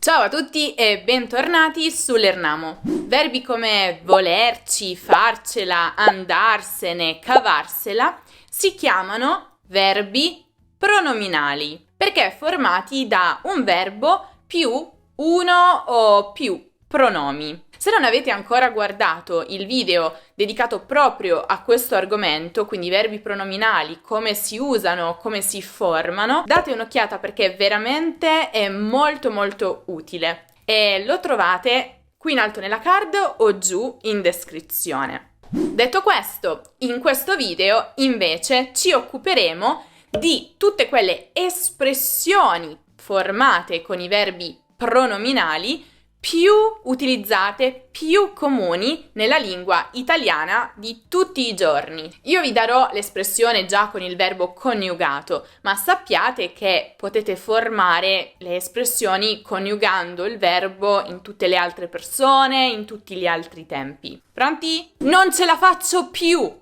Ciao a tutti e bentornati su Lernamo. Verbi come volerci, farcela, andarsene, cavarsela si chiamano verbi pronominali perché formati da un verbo più uno o più pronomi. Se non avete ancora guardato il video dedicato proprio a questo argomento, quindi verbi pronominali, come si usano, come si formano, date un'occhiata perché veramente è molto utile e lo trovate qui in alto nella card o giù in descrizione. Detto questo, in questo video invece ci occuperemo di tutte quelle espressioni formate con i verbi pronominali più utilizzate, più comuni nella lingua italiana di tutti i giorni. Io vi darò l'espressione già con il verbo coniugato, ma sappiate che potete formare le espressioni coniugando il verbo in tutte le altre persone, in tutti gli altri tempi. Pronti? Non ce la faccio più!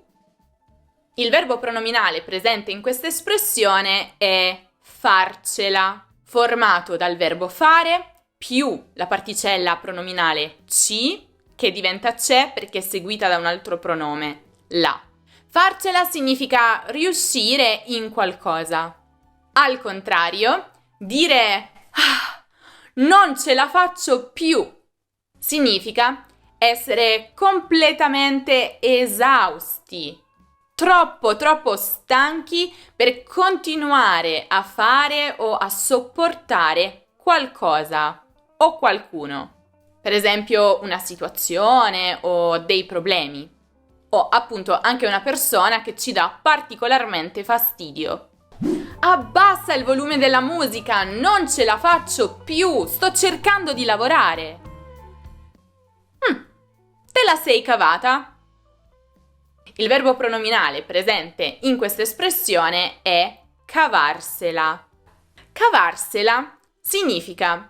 Il verbo pronominale presente in questa espressione è farcela, formato dal verbo fare più la particella pronominale ci, che diventa c'è perché è seguita da un altro pronome, la. Farcela significa riuscire in qualcosa. Al contrario, dire non ce la faccio più significa essere completamente esausti, troppo stanchi per continuare a fare o a sopportare qualcosa o qualcuno, per esempio una situazione o dei problemi, o appunto anche una persona che ci dà particolarmente fastidio. Abbassa il volume della musica, non ce la faccio più, sto cercando di lavorare. Te la sei cavata? Il verbo pronominale presente in questa espressione è cavarsela. Cavarsela significa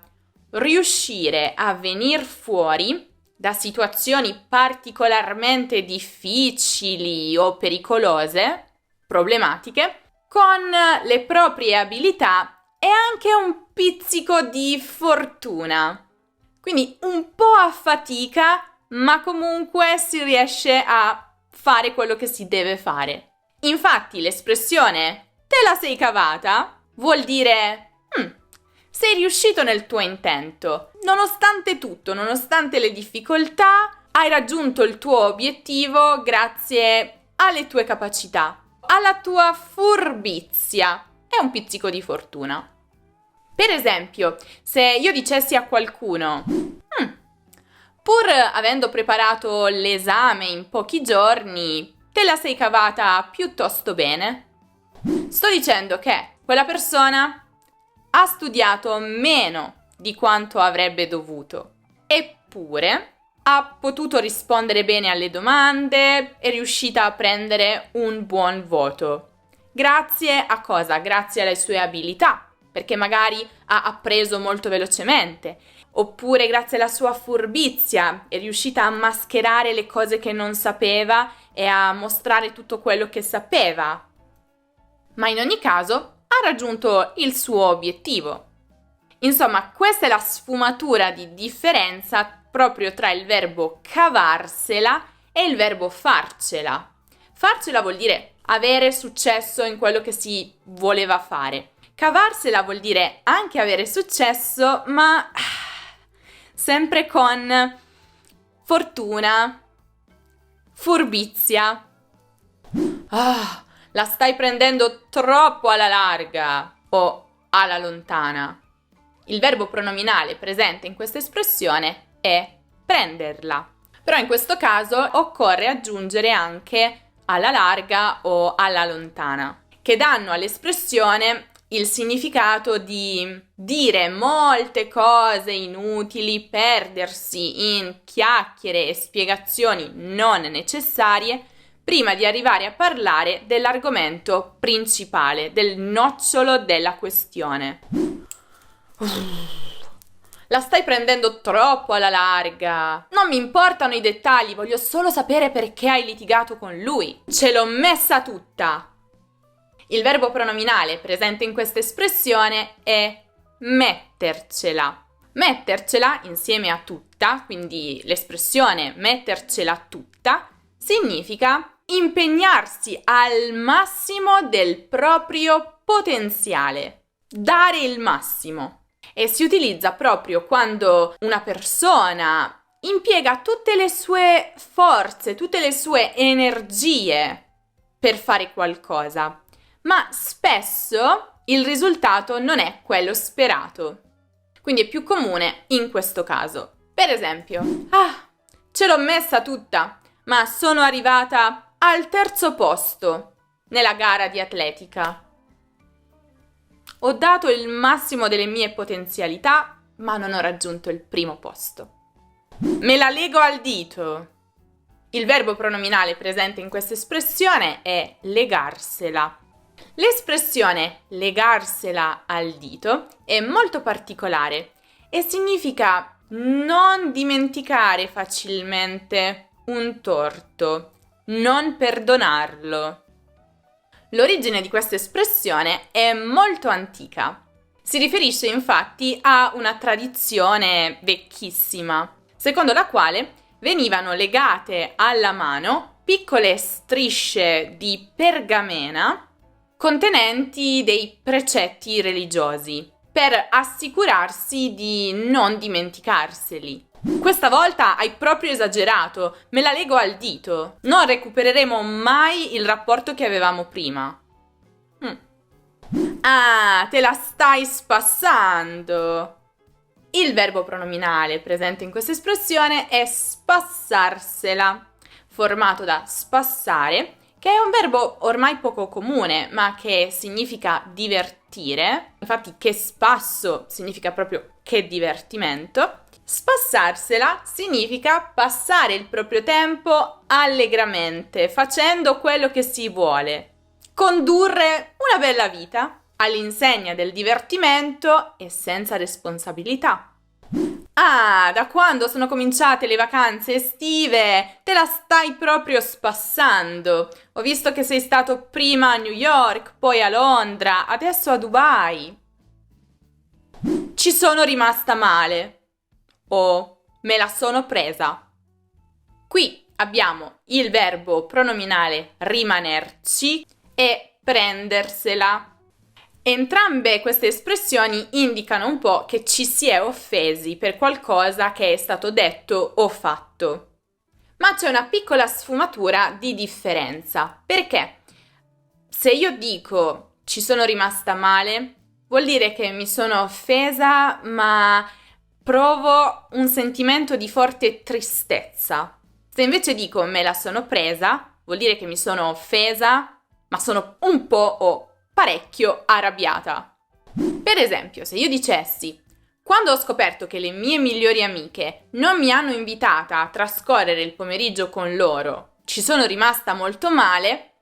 riuscire a venir fuori da situazioni particolarmente difficili o pericolose, problematiche, con le proprie abilità e anche un pizzico di fortuna. Quindi un po' a fatica, ma comunque si riesce a fare quello che si deve fare. Infatti l'espressione "te la sei cavata" vuol dire sei riuscito nel tuo intento. Nonostante tutto, nonostante le difficoltà, hai raggiunto il tuo obiettivo grazie alle tue capacità, alla tua furbizia e un pizzico di fortuna. Per esempio, se io dicessi a qualcuno pur avendo preparato l'esame in pochi giorni, te la sei cavata piuttosto bene, sto dicendo che quella persona ha studiato meno di quanto avrebbe dovuto, eppure ha potuto rispondere bene alle domande, è riuscita a prendere un buon voto. Grazie a cosa? Grazie alle sue abilità, perché magari ha appreso molto velocemente, oppure grazie alla sua furbizia è riuscita a mascherare le cose che non sapeva e a mostrare tutto quello che sapeva. Ma in ogni caso ha raggiunto il suo obiettivo. Insomma, questa è la sfumatura di differenza proprio tra il verbo cavarsela e il verbo farcela. Farcela vuol dire avere successo in quello che si voleva fare. Cavarsela vuol dire anche avere successo, ma sempre con fortuna, furbizia. La stai prendendo troppo alla larga o alla lontana. Il verbo pronominale presente in questa espressione è prenderla. Però in questo caso occorre aggiungere anche alla larga o alla lontana, che danno all'espressione il significato di dire molte cose inutili, perdersi in chiacchiere e spiegazioni non necessarie prima di arrivare a parlare dell'argomento principale, del nocciolo della questione. La stai prendendo troppo alla larga. Non mi importano i dettagli, voglio solo sapere perché hai litigato con lui. Ce l'ho messa tutta. Il verbo pronominale presente in questa espressione è mettercela. Mettercela insieme a tutta, quindi l'espressione mettercela tutta, significa impegnarsi al massimo del proprio potenziale, dare il massimo. E si utilizza proprio quando una persona impiega tutte le sue forze, tutte le sue energie per fare qualcosa, ma spesso il risultato non è quello sperato. Quindi è più comune in questo caso. Per esempio, ce l'ho messa tutta, ma sono arrivata al 3° posto nella gara di atletica. Ho dato il massimo delle mie potenzialità, ma non ho raggiunto il 1° posto. Me la lego al dito. Il verbo pronominale presente in questa espressione è legarsela. L'espressione legarsela al dito è molto particolare e significa non dimenticare facilmente un torto, non perdonarlo. L'origine di questa espressione è molto antica. Si riferisce infatti a una tradizione vecchissima, secondo la quale venivano legate alla mano piccole strisce di pergamena contenenti dei precetti religiosi, per assicurarsi di non dimenticarseli. Questa volta hai proprio esagerato, me la lego al dito. Non recupereremo mai il rapporto che avevamo prima. Ah, te la stai spassando! Il verbo pronominale presente in questa espressione è spassarsela, formato da spassare, che è un verbo ormai poco comune, ma che significa divertire. Infatti che spasso significa proprio che divertimento. Spassarsela significa passare il proprio tempo allegramente, facendo quello che si vuole. Condurre una bella vita all'insegna del divertimento e senza responsabilità. Ah, da quando sono cominciate le vacanze estive, te la stai proprio spassando. Ho visto che sei stato prima a New York, poi a Londra, adesso a Dubai. Ci sono rimasta male. O me la sono presa. Qui abbiamo il verbo pronominale rimanerci e prendersela. Entrambe queste espressioni indicano un po' che ci si è offesi per qualcosa che è stato detto o fatto. Ma c'è una piccola sfumatura di differenza. Perché? Se io dico ci sono rimasta male, vuol dire che mi sono offesa, ma provo un sentimento di forte tristezza. Se invece dico me la sono presa, vuol dire che mi sono offesa, ma sono un po' o parecchio arrabbiata. Per esempio, se io dicessi quando ho scoperto che le mie migliori amiche non mi hanno invitata a trascorrere il pomeriggio con loro, ci sono rimasta molto male,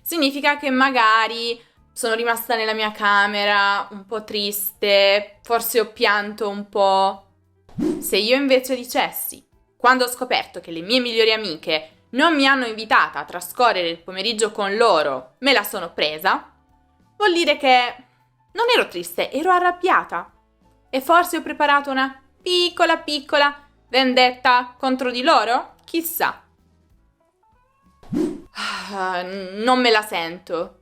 significa che magari sono rimasta nella mia camera un po' triste, forse ho pianto un po'. Se io invece dicessi quando ho scoperto che le mie migliori amiche non mi hanno invitata a trascorrere il pomeriggio con loro, me la sono presa, vuol dire che non ero triste, ero arrabbiata. E forse ho preparato una piccola vendetta contro di loro? Chissà. Non me la sento.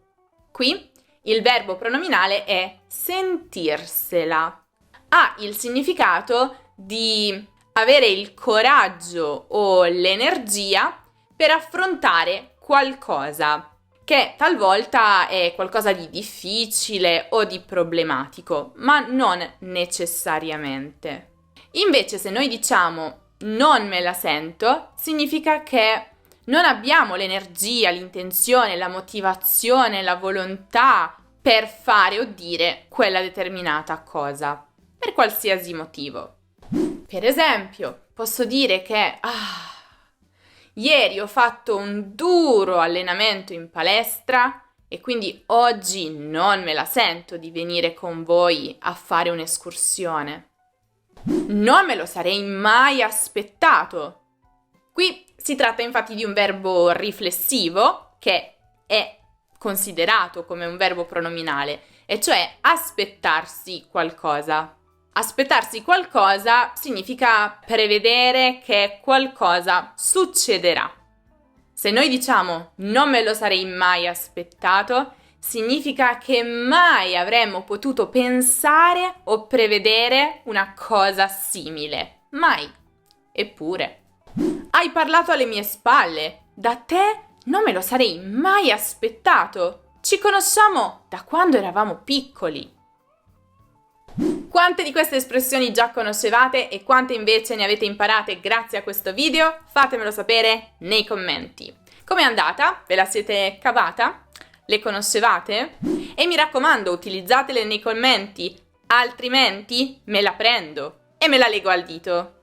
Qui il verbo pronominale è sentirsela. Ha il significato di avere il coraggio o l'energia per affrontare qualcosa che talvolta è qualcosa di difficile o di problematico, ma non necessariamente. Invece, se noi diciamo non me la sento, significa che non abbiamo l'energia, l'intenzione, la motivazione, la volontà per fare o dire quella determinata cosa, per qualsiasi motivo. Per esempio, posso dire che ieri ho fatto un duro allenamento in palestra e quindi oggi non me la sento di venire con voi a fare un'escursione. Non me lo sarei mai aspettato. Qui si tratta infatti di un verbo riflessivo che è considerato come un verbo pronominale, e cioè aspettarsi qualcosa. Aspettarsi qualcosa significa prevedere che qualcosa succederà. Se noi diciamo non me lo sarei mai aspettato, significa che mai avremmo potuto pensare o prevedere una cosa simile. Mai. Eppure. Hai parlato alle mie spalle. Da te non me lo sarei mai aspettato. Ci conosciamo da quando eravamo piccoli. Quante di queste espressioni già conoscevate e quante invece ne avete imparate grazie a questo video? Fatemelo sapere nei commenti. Com'è andata? Ve la siete cavata? Le conoscevate? E mi raccomando, utilizzatele nei commenti, altrimenti me la prendo e me la lego al dito.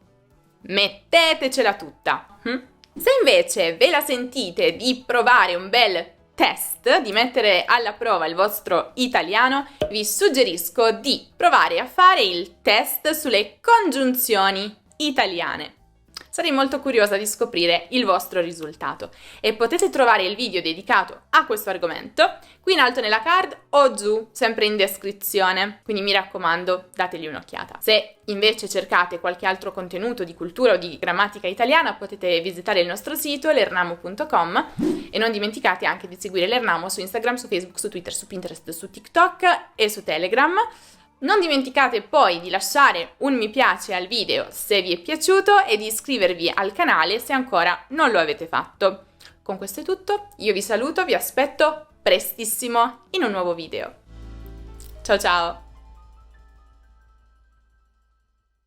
Mettetecela tutta. Se invece ve la sentite di provare un bel test, di mettere alla prova il vostro italiano, vi suggerisco di provare a fare il test sulle congiunzioni italiane. Sarei molto curiosa di scoprire il vostro risultato e potete trovare il video dedicato a questo argomento qui in alto nella card o giù, sempre in descrizione, quindi mi raccomando, dategli un'occhiata. Se invece cercate qualche altro contenuto di cultura o di grammatica italiana, potete visitare il nostro sito lernamo.com e non dimenticate anche di seguire Lernamo su Instagram, su Facebook, su Twitter, su Pinterest, su TikTok e su Telegram. Non dimenticate poi di lasciare un mi piace al video se vi è piaciuto e di iscrivervi al canale se ancora non lo avete fatto. Con questo è tutto, io vi saluto, vi aspetto prestissimo in un nuovo video. Ciao ciao!